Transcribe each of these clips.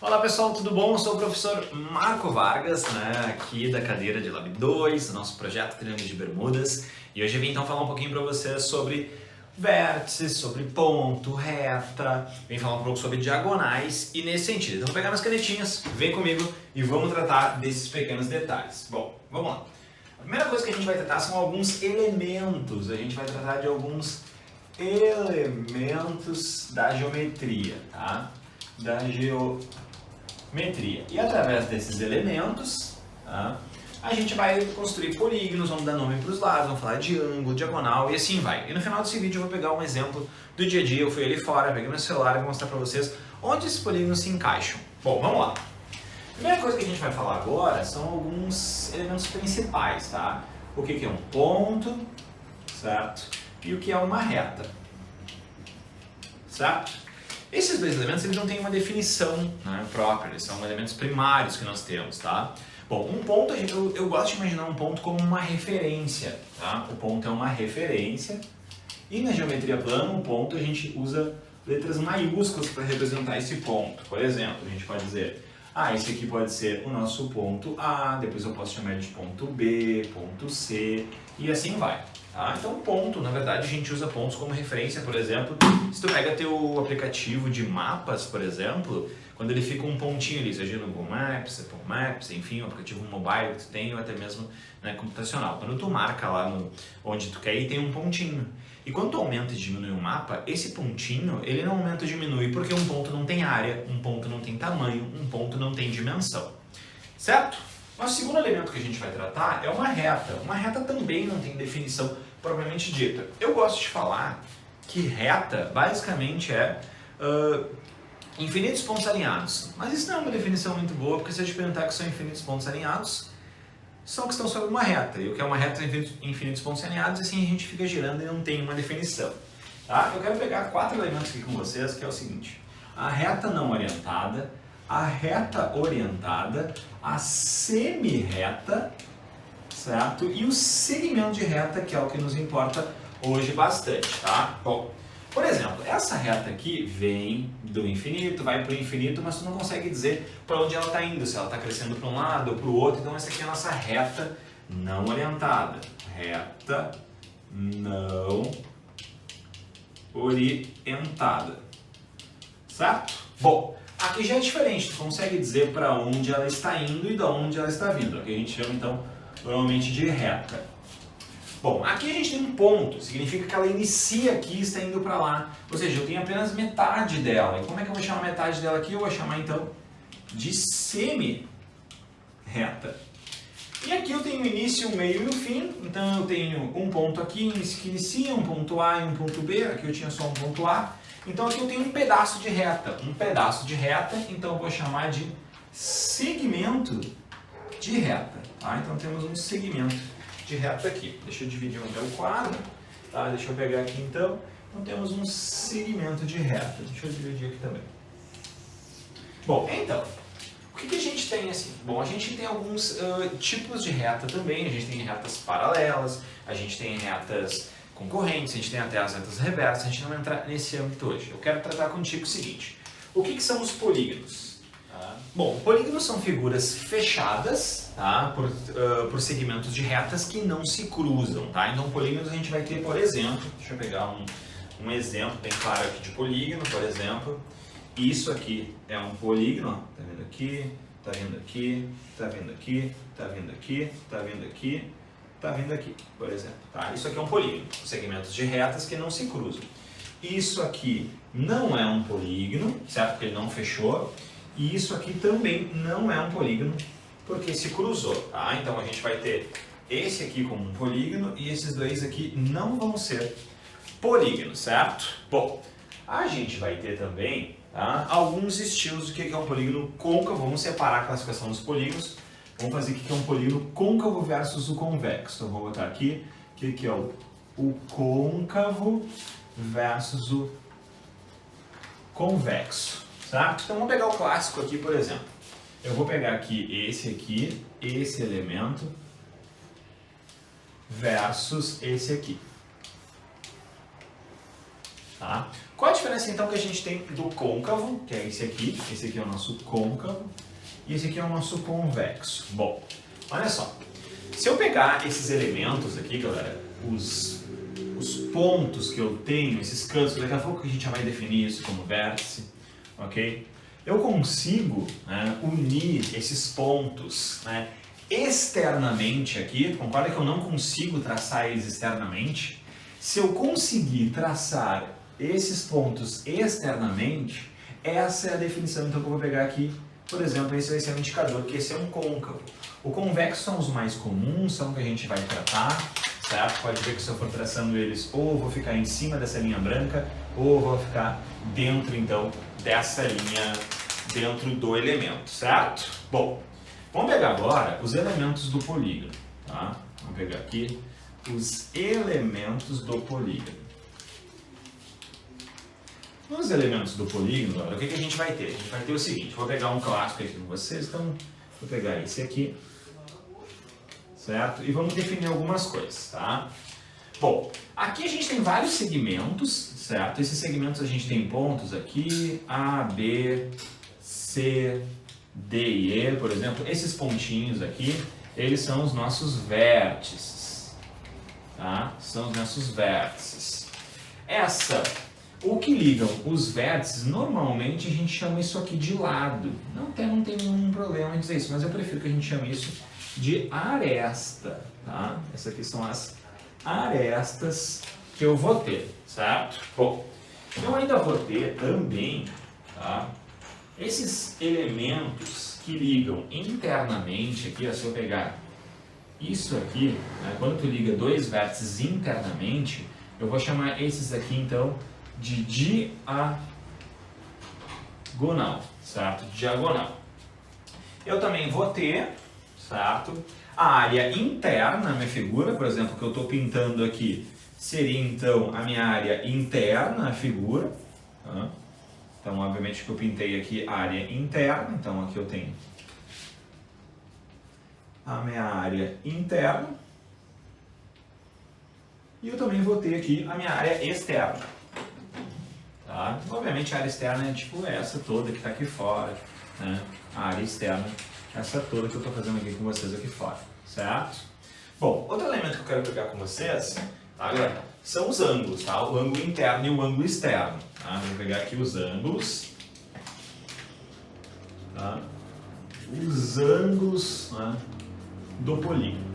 Olá pessoal, tudo bom? Eu sou o professor Marco Vargas, aqui da cadeira de Lab 2, do nosso projeto Triângulo de Bermudas. E hoje eu vim então falar um pouquinho para vocês sobre vértices, sobre ponto, reta, vim falar um pouco sobre diagonais e nesse sentido. Então vou pegar minhas canetinhas, vem comigo e vamos tratar desses pequenos detalhes. Bom, vamos lá. A primeira coisa que a gente vai tratar são alguns elementos, a gente vai tratar de alguns elementos da geometria, tá? Da geometria. E através desses elementos, tá, a gente vai construir polígonos, vamos dar nome para os lados, vamos falar de ângulo, diagonal e assim vai. E no final desse vídeo eu vou pegar um exemplo do dia a dia, eu fui ali fora, peguei meu celular e vou mostrar para vocês onde esses polígonos se encaixam. Bom, vamos lá. A primeira coisa que a gente vai falar agora são alguns elementos principais, tá? O que é um ponto, certo? E o que é uma reta, certo? Esses dois elementos eles não têm uma definição, própria, eles são elementos primários que nós temos, tá? Bom, um ponto, eu gosto de imaginar um ponto como uma referência, tá? O ponto é uma referência e na geometria plana, um ponto a gente usa letras maiúsculas para representar esse ponto. Por exemplo, a gente pode dizer, esse aqui pode ser o nosso ponto A, depois eu posso chamar de ponto B, ponto C e assim vai. Tá? Então, ponto, na verdade, a gente usa pontos como referência, por exemplo, se tu pega teu aplicativo de mapas, por exemplo, quando ele fica um pontinho ali, seja no Google Maps, Apple Maps, enfim, um aplicativo mobile que tu tem ou até mesmo computacional. Quando tu marca lá onde tu quer ir, tem um pontinho. E quando tu aumenta e diminui o mapa, esse pontinho, ele não aumenta e diminui porque um ponto não tem área, um ponto não tem tamanho, um ponto não tem dimensão. Certo? Mas o segundo elemento que a gente vai tratar é uma reta. Uma reta também não tem definição propriamente dita. Eu gosto de falar que reta basicamente é infinitos pontos alinhados. Mas isso não é uma definição muito boa, porque se eu te perguntar que são infinitos pontos alinhados, são que estão sobre uma reta. E o que é uma reta infinitos pontos alinhados, assim a gente fica girando e não tem uma definição. Tá? Eu quero pegar 4 elementos aqui com vocês, que é o seguinte. A reta não orientada, a reta orientada, a semi-reta, certo? E o segmento de reta, que é o que nos importa hoje bastante, tá? Bom, por exemplo, essa reta aqui vem do infinito, vai para o infinito, mas tu não consegue dizer para onde ela está indo, se ela está crescendo para um lado ou para o outro. Então essa aqui é a nossa reta não orientada. Reta não orientada, certo? Bom, aqui já é diferente, tu consegue dizer para onde ela está indo e de onde ela está vindo, que a gente chama então normalmente de reta. Bom, aqui a gente tem um ponto, significa que ela inicia aqui e está indo para lá, ou seja, eu tenho apenas metade dela. E como é que eu vou chamar metade dela aqui? Eu vou chamar então de semi-reta. E aqui eu tenho o início, o meio e o fim, então eu tenho um ponto aqui que inicia, um ponto A e um ponto B, aqui eu tinha só um ponto A. Então aqui eu tenho um pedaço de reta, então eu vou chamar de segmento de reta. Tá? Então temos um segmento de reta aqui. Deixa eu dividir onde é o quadro, tá? Deixa eu pegar aqui então. Então temos um segmento de reta. Deixa eu dividir aqui também. Bom, então, o que a gente tem assim? Bom, a gente tem alguns tipos de reta também. A gente tem retas paralelas, a gente tem retas concorrentes, a gente tem até as retas reversas. A gente não vai entrar nesse âmbito hoje. Eu quero tratar contigo o seguinte. O que são os polígonos? Bom, polígonos são figuras fechadas, tá? Por segmentos de retas que não se cruzam, tá? Então, polígonos a gente vai ter, por exemplo, deixa eu pegar um exemplo bem claro aqui de polígono, por exemplo. Isso aqui é um polígono, ó, tá vendo aqui, tá vindo aqui, tá vindo aqui, tá vindo aqui, tá vindo aqui, tá vindo aqui, por exemplo, tá? Isso aqui é um polígono, segmentos de retas que não se cruzam. Isso aqui não é um polígono, certo? Porque ele não fechou. E isso aqui também não é um polígono, porque se cruzou, tá? Então a gente vai ter esse aqui como um polígono e esses dois aqui não vão ser polígonos, certo? Bom, a gente vai ter também, tá, alguns estilos do que é um polígono côncavo. Vamos separar a classificação dos polígonos. Vamos fazer o que é um polígono côncavo versus o convexo. Então vou botar aqui o que é o côncavo versus o convexo. Certo? Então vamos pegar o clássico aqui, por exemplo. Eu vou pegar aqui, esse elemento, versus esse aqui. Tá? Qual a diferença então que a gente tem do côncavo, que é esse aqui é o nosso côncavo, e esse aqui é o nosso convexo. Bom, olha só, se eu pegar esses elementos aqui, galera, os pontos que eu tenho, esses cantos, daqui a pouco a gente já vai definir isso como vértice, ok? Eu consigo, né, unir esses pontos, né, externamente aqui, concorda que eu não consigo traçar eles externamente? Se eu conseguir traçar esses pontos externamente, essa é a definição então que eu vou pegar aqui. Por exemplo, esse vai ser um indicador, que esse é um côncavo. O convexo são os mais comuns, são o que a gente vai tratar, certo? Pode ver que se eu for traçando eles, ou eu vou ficar em cima dessa linha branca, ou eu vou ficar dentro, então, dessa linha, dentro do elemento, certo? Bom, vamos pegar agora os elementos do polígono, tá? Vamos pegar aqui os elementos do polígono. Nos elementos do polígono, olha, o que a gente vai ter? A gente vai ter o seguinte, vou pegar um clássico aqui com vocês, então vou pegar esse aqui, certo? E vamos definir algumas coisas, tá? Bom, aqui a gente tem vários segmentos, certo? Esses segmentos a gente tem pontos aqui, A, B, C, D e E, por exemplo. Esses pontinhos aqui, eles são os nossos vértices, tá? São os nossos vértices. O que ligam os vértices, normalmente a gente chama isso aqui de lado. Não tem nenhum problema em dizer isso, mas eu prefiro que a gente chame isso de aresta, tá? Essas aqui são as arestas que eu vou ter, certo? Bom, eu ainda vou ter também, tá, esses elementos que ligam internamente aqui, ó, se eu pegar isso aqui, né, quando tu liga dois vértices internamente, eu vou chamar esses aqui então de diagonal, certo? Diagonal. Eu também vou ter, certo, a área interna, a minha figura, por exemplo, que eu estou pintando aqui, seria então a minha área interna, a figura. Tá? Então, obviamente que eu pintei aqui a área interna, então aqui eu tenho a minha área interna. E eu também vou ter aqui a minha área externa. Tá? Obviamente a área externa é tipo essa toda que está aqui fora, né? A área externa, essa toda que eu estou fazendo aqui com vocês aqui fora, certo? Bom, outro elemento que eu quero pegar com vocês, tá, galera, são os ângulos, tá? O ângulo interno e o ângulo externo. Tá? Vou pegar aqui os ângulos, tá? Os ângulos, né, do polígono.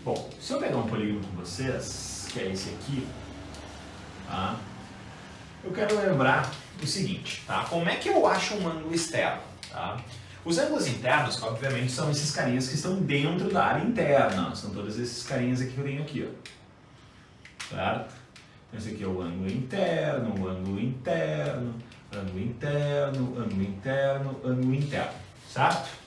Bom, se eu pegar um polígono com vocês, que é esse aqui, tá? Eu quero lembrar o seguinte, tá? Como é que eu acho um ângulo externo? Tá? Os ângulos internos, obviamente, são esses carinhas que estão dentro da área interna. São todos esses carinhas aqui que eu tenho aqui, ó. Certo? Esse aqui é o ângulo interno, o ângulo interno, ângulo interno, ângulo interno, ângulo interno. Certo?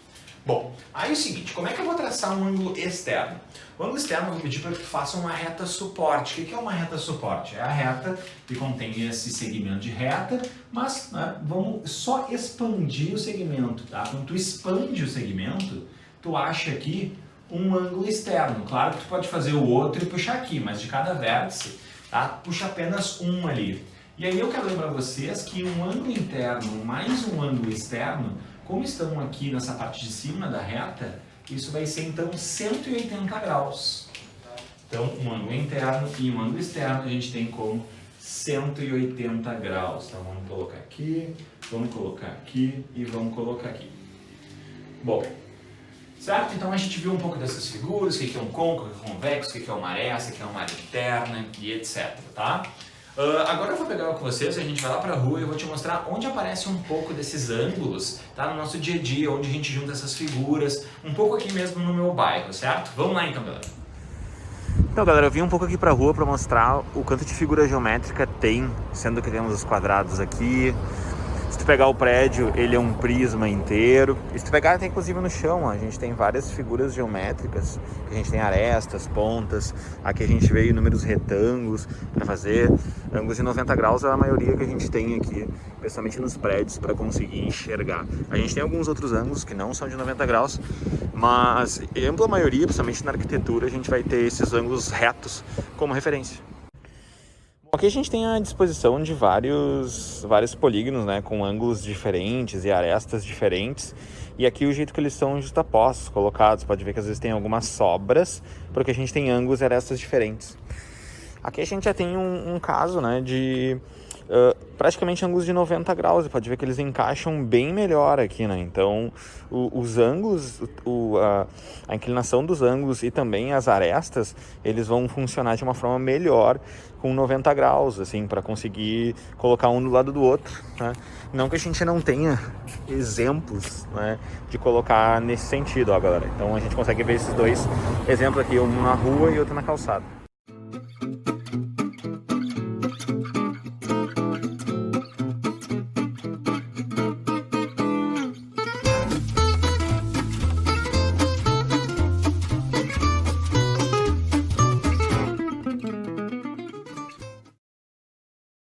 Bom, aí é o seguinte, como é que eu vou traçar um ângulo externo? O ângulo externo eu vou pedir para que tu faça uma reta suporte. O que é uma reta suporte? É a reta que contém esse segmento de reta, mas, né, vamos só expandir o segmento, tá? Quando tu expande o segmento, tu acha aqui um ângulo externo. Claro que tu pode fazer o outro e puxar aqui, mas de cada vértice, tá? Puxa apenas um ali. E aí eu quero lembrar vocês que um ângulo interno mais um ângulo externo, como estão aqui nessa parte de cima da reta, isso vai ser então 180 graus. Então, um ângulo interno e um ângulo externo a gente tem como 180 graus. Então, vamos colocar aqui e vamos colocar aqui. Bom, certo? Então, a gente viu um pouco dessas figuras, o que é um côncavo, o que é um convexo, o que é uma aresta, o que é uma área interna e etc, tá? Agora eu vou pegar com vocês, a gente vai lá para a rua e eu vou te mostrar onde aparece um pouco desses ângulos, tá? No nosso dia a dia, onde a gente junta essas figuras, um pouco aqui mesmo no meu bairro, certo? Vamos lá então, galera. Então, galera, eu vim um pouco aqui para a rua para mostrar o quanto de figura geométrica tem, sendo que temos os quadrados aqui. Se tu pegar o prédio, ele é um prisma inteiro. E se tu pegar, tem inclusive no chão, ó, a gente tem várias figuras geométricas. A gente tem arestas, pontas. Aqui a gente vê inúmeros retângulos para fazer. Ângulos de 90 graus é a maioria que a gente tem aqui, principalmente nos prédios, para conseguir enxergar. A gente tem alguns outros ângulos que não são de 90 graus, mas em ampla maioria, principalmente na arquitetura, a gente vai ter esses ângulos retos como referência. Aqui a gente tem a disposição de vários polígonos, né, com ângulos diferentes e arestas diferentes. E aqui o jeito que eles são justapostos, colocados, pode ver que às vezes tem algumas sobras, porque a gente tem ângulos e arestas diferentes. Aqui a gente já tem um caso, né, de praticamente ângulos de 90 graus, e pode ver que eles encaixam bem melhor aqui, né? Então os ângulos, a inclinação dos ângulos e também as arestas, eles vão funcionar de uma forma melhor com 90 graus, assim, para conseguir colocar um do lado do outro, né? Não que a gente não tenha exemplos, né, de colocar nesse sentido, ó, galera. Então a gente consegue ver esses dois exemplos aqui, um na rua e outro na calçada.